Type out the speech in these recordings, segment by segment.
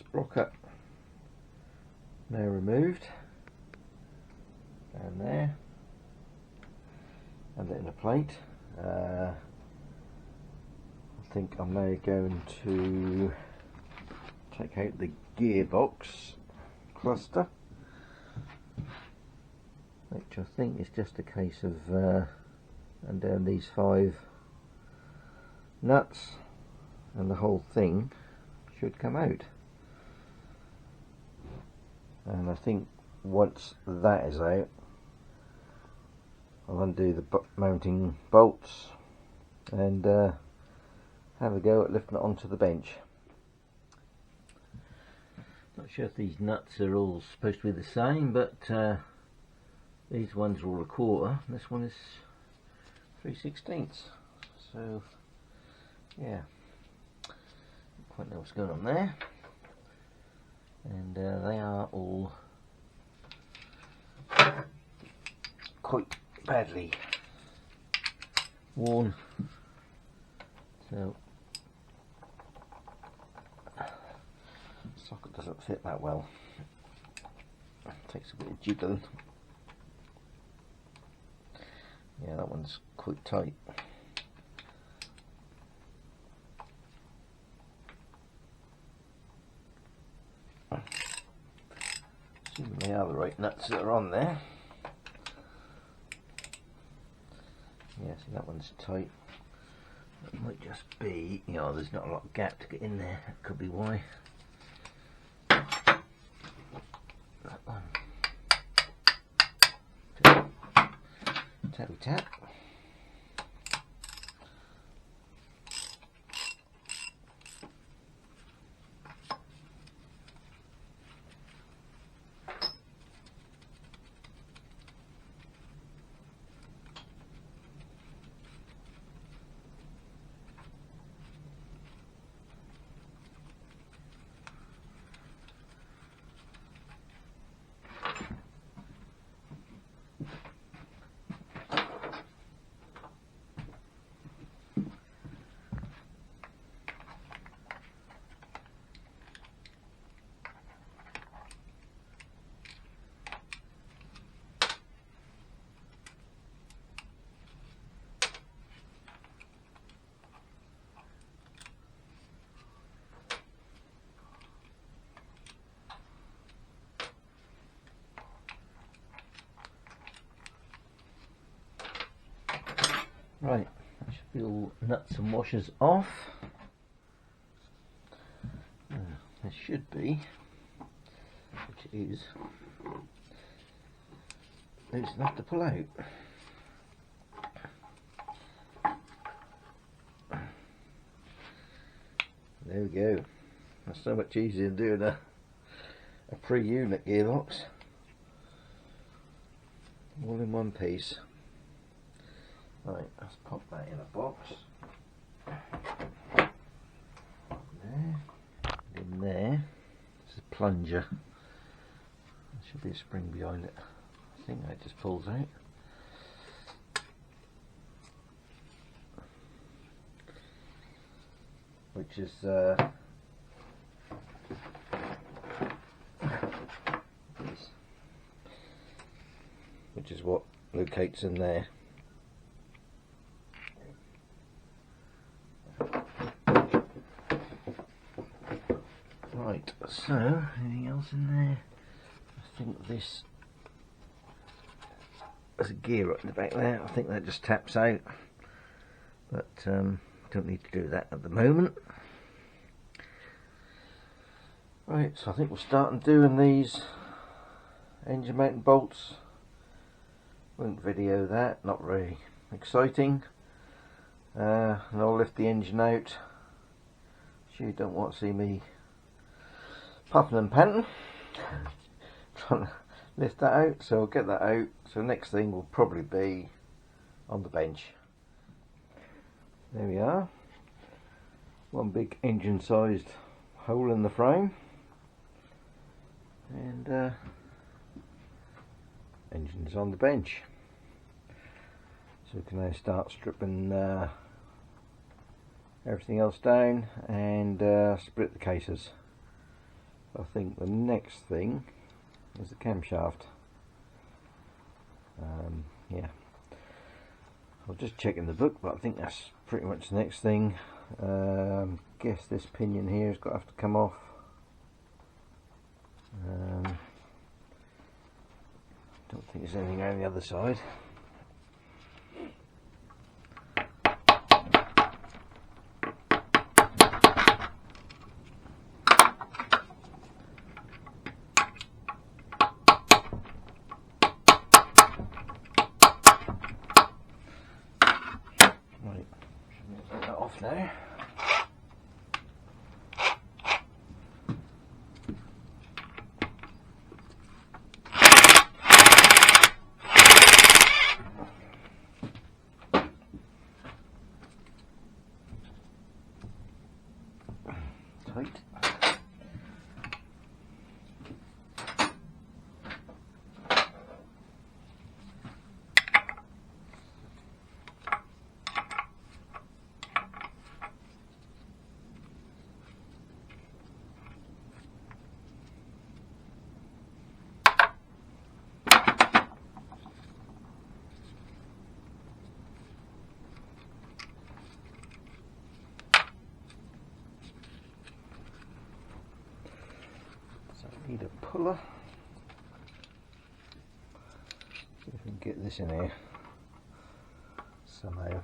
sprocket now removed, down there, and it in a plate. I think I'm now going to take out the gearbox cluster, which I think is just a case of undone these 5 nuts and the whole thing should come out. And I think once that is out, I'll undo the mounting bolts and have a go at lifting it onto the bench. Not sure if these nuts are all supposed to be the same, but these ones are all 1/4, this one is 3/16. So yeah, don't quite know what's going on there. And they are all quite badly worn, so socket doesn't fit that well. Takes a bit of jiggling. Yeah, that one's quite tight. Assuming they are the right nuts that are on there. Yeah, see, that one's tight. That might just be, you know, there's not a lot of gap to get in there. That could be why. That one. Tappy tap. Right, that should be all nuts and washers off. There should be, which it is, loose enough to pull out. There we go. That's so much easier than doing a pre-unit gearbox. All in one piece. Right, let's pop that in a box. There, and in there, there's a plunger. There should be a spring behind it. I think that just pulls out. Which is what locates in there. Right, so anything else in there? I think this, there's a gear up in the back there. I think that just taps out, but don't need to do that at the moment. Right, so I think we'll start doing these engine mounting bolts. Won't video that, not very exciting. And I'll lift the engine out. Sure you don't want to see me puffing and panting trying to lift that out, so I'll get that out. So next thing will probably be on the bench. There we are, one big engine sized hole in the frame, and engine's on the bench, so we can now start stripping everything else down and split the cases. I think the next thing is the camshaft. Yeah, I'll just check in the book, but I think that's pretty much the next thing. Guess this pinion here has got to have to come off. Don't think there's anything around the other side. Right, get that off now. Tight. Need a puller. See if we can get this in here somehow.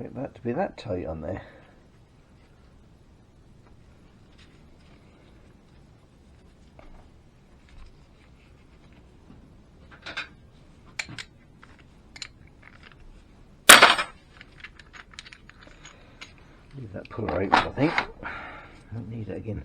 Expect that to be that tight on there. Leave that puller out, I think. Don't need it again.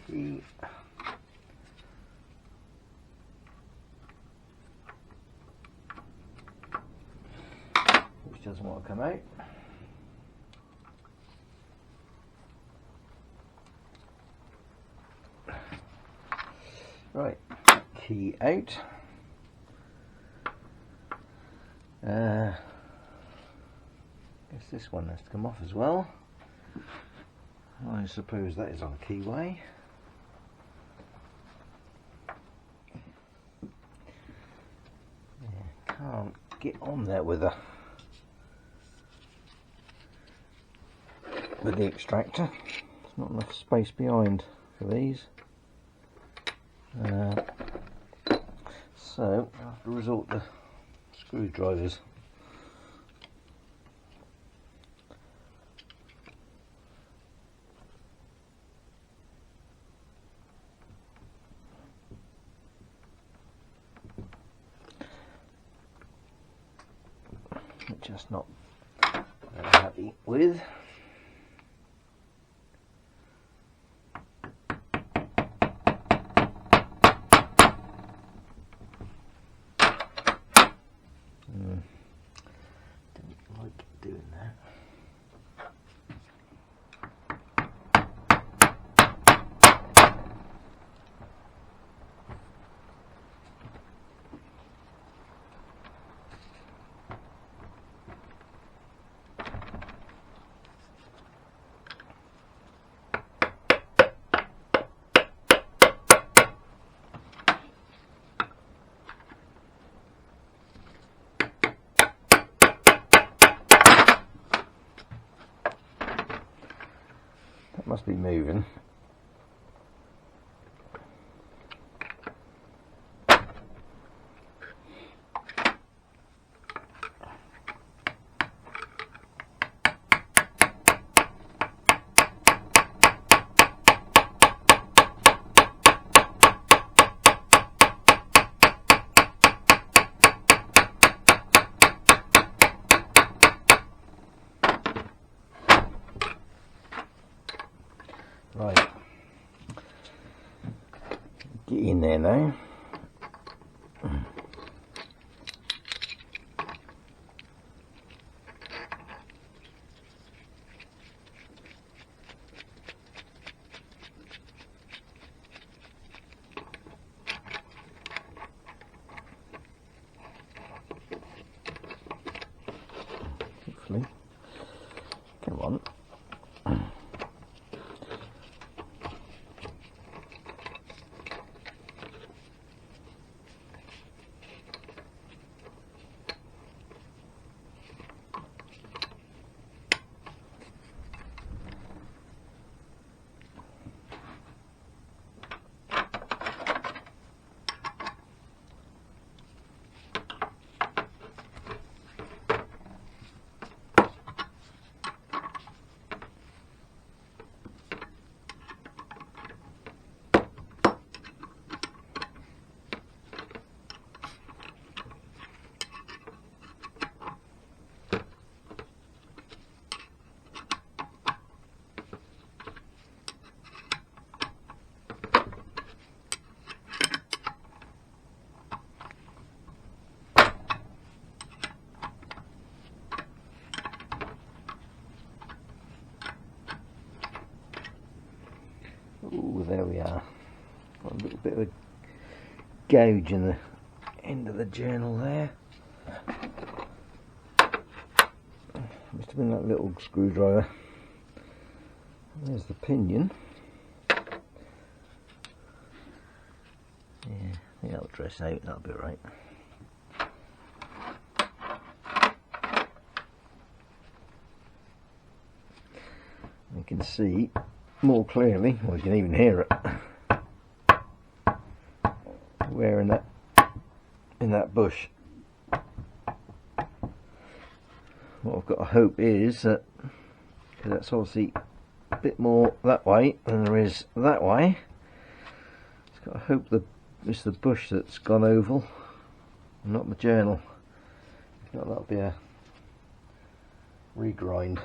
Key. Which doesn't want to come out. Right, key out. Guess this one has to come off as well. I suppose that is on keyway. Yeah, can't get on there with the extractor. There's not enough space behind for these. So I have to resort to screwdrivers. Just not very happy with. That must be moving. Right, get in there now. Hopefully, come on. Ooh, there we are. Got a little bit of a gouge in the end of the journal there. Must have been that little screwdriver. There's the pinion. Yeah, I think that'll dress out, that'll be right. You can see more clearly, well, you can even hear it, where in that bush. What I've got to hope is that, because that's obviously a bit more that way than there is that way, just got to hope that it's the bush that's gone oval, not the journal. If not, that'll be a regrind.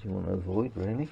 You want to avoid, really.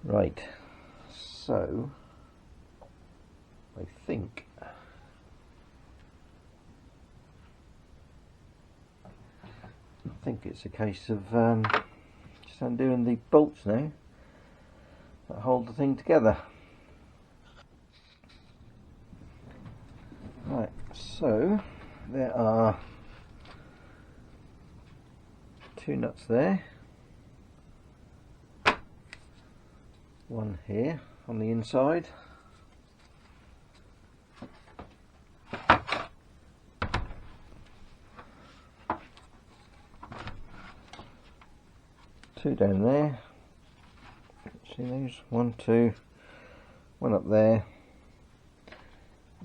Right, so I think it's a case of just undoing the bolts now that hold the thing together. Right, so there are two nuts there, one here on the inside, two down there. See those? One, two, one up there,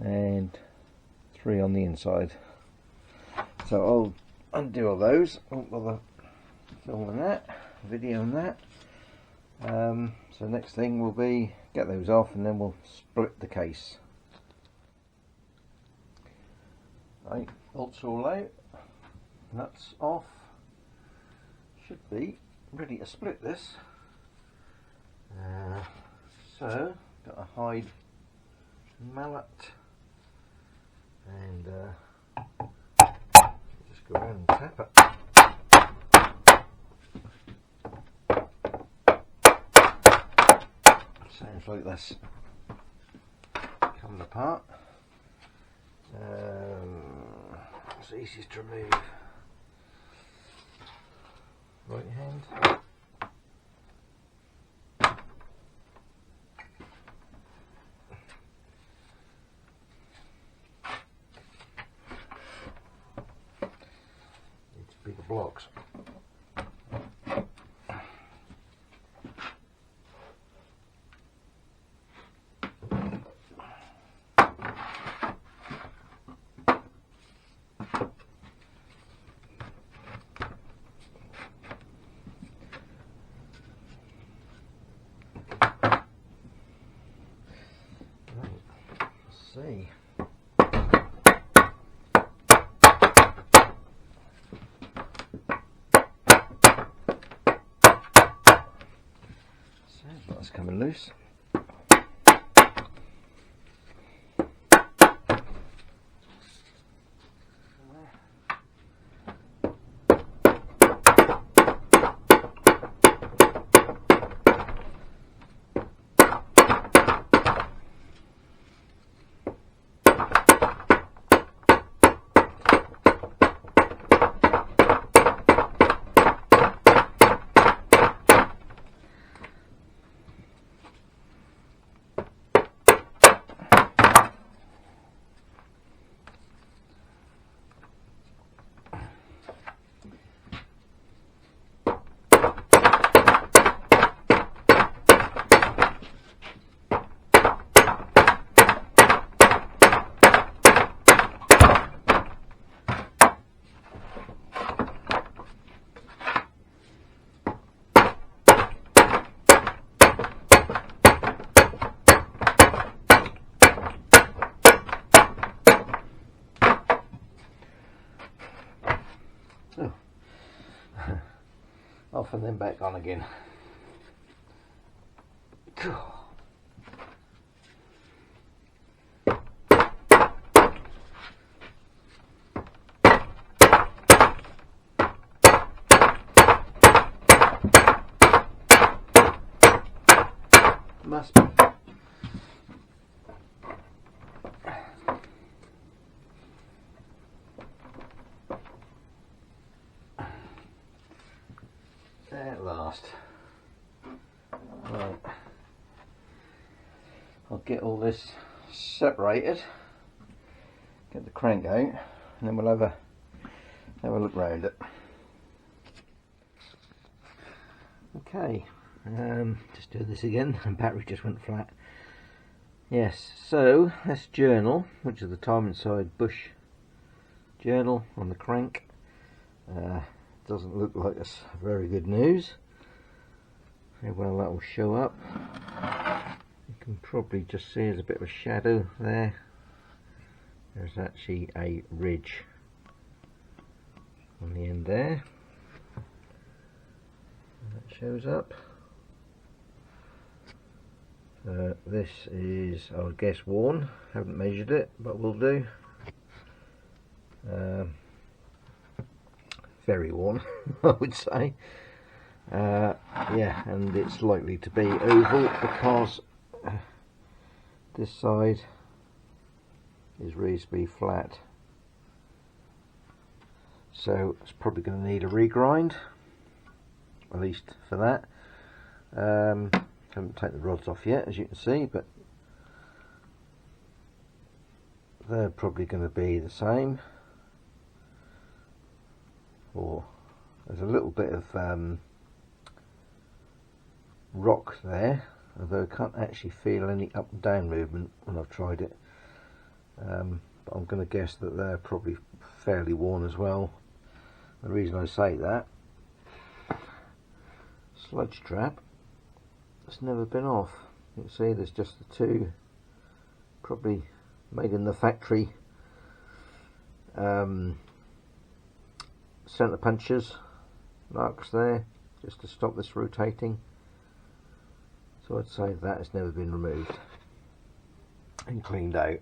and three on the inside. So I'll undo all those. I won't bother filming that, videoing that. So next thing will be get those off, and then we'll split the case. Right, bolts are all out, nuts off. Should be ready to split this. So got a hide mallet, and just go around and tap it. Sounds like this coming apart. It's easiest to remove. right hand. It's bigger blocks. See. So that's coming loose. Oh. Off and then back on again. Must be. At last. Right. I'll get all this separated, get the crank out, and then we'll have a look round it. Okay, just do this again. The battery just went flat. Yes, so that's journal, which is the time inside bush journal on the crank. Doesn't look like it's very good news. How well that will show up. You can probably just see there's a bit of a shadow there. There's actually a ridge on the end there. That shows up. This is, I would guess, worn. Haven't measured it, but will do. Very worn, I would say. Yeah, and it's likely to be oval because this side is reasonably flat. So it's probably going to need a regrind, at least for that. Haven't taken the rods off yet, as you can see, but they're probably going to be the same. Or there's a little bit of rock there, although I can't actually feel any up and down movement when I've tried it. But I'm going to guess that they're probably fairly worn as well. The reason I say that, sludge trap, it's never been off. You can see there's just the two, probably made in the factory, centre punches marks there, just to stop this rotating. So I'd say that has never been removed and cleaned out,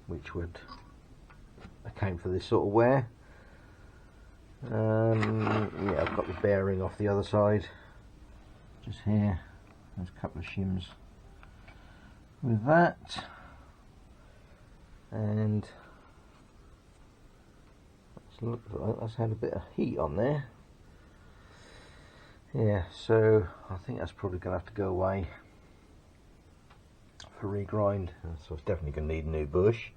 which would account for this sort of wear. Yeah, I've got the bearing off the other side, just here. There's a couple of shims with that, and Look, that's had a bit of heat on there. Yeah, so I think that's probably going to have to go away for regrind. So it's definitely going to need a new bush.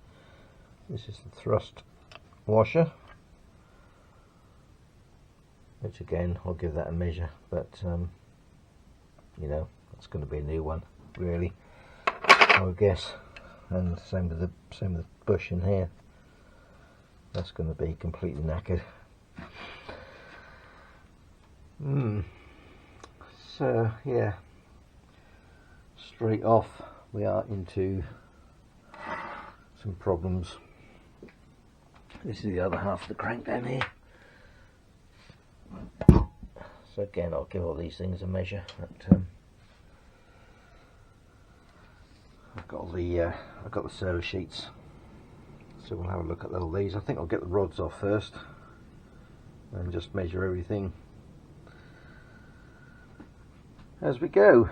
This is the thrust washer, which again I'll give that a measure, but you know, that's going to be a new one really, I would guess. And same with the bush in here. That's going to be completely knackered. So yeah, straight off we are into some problems. This is the other half of the crank down here. So again, I'll give all these things a measure. But, I've got the service sheets, so we'll have a look at all these. I think I'll get the rods off first and just measure everything as we go.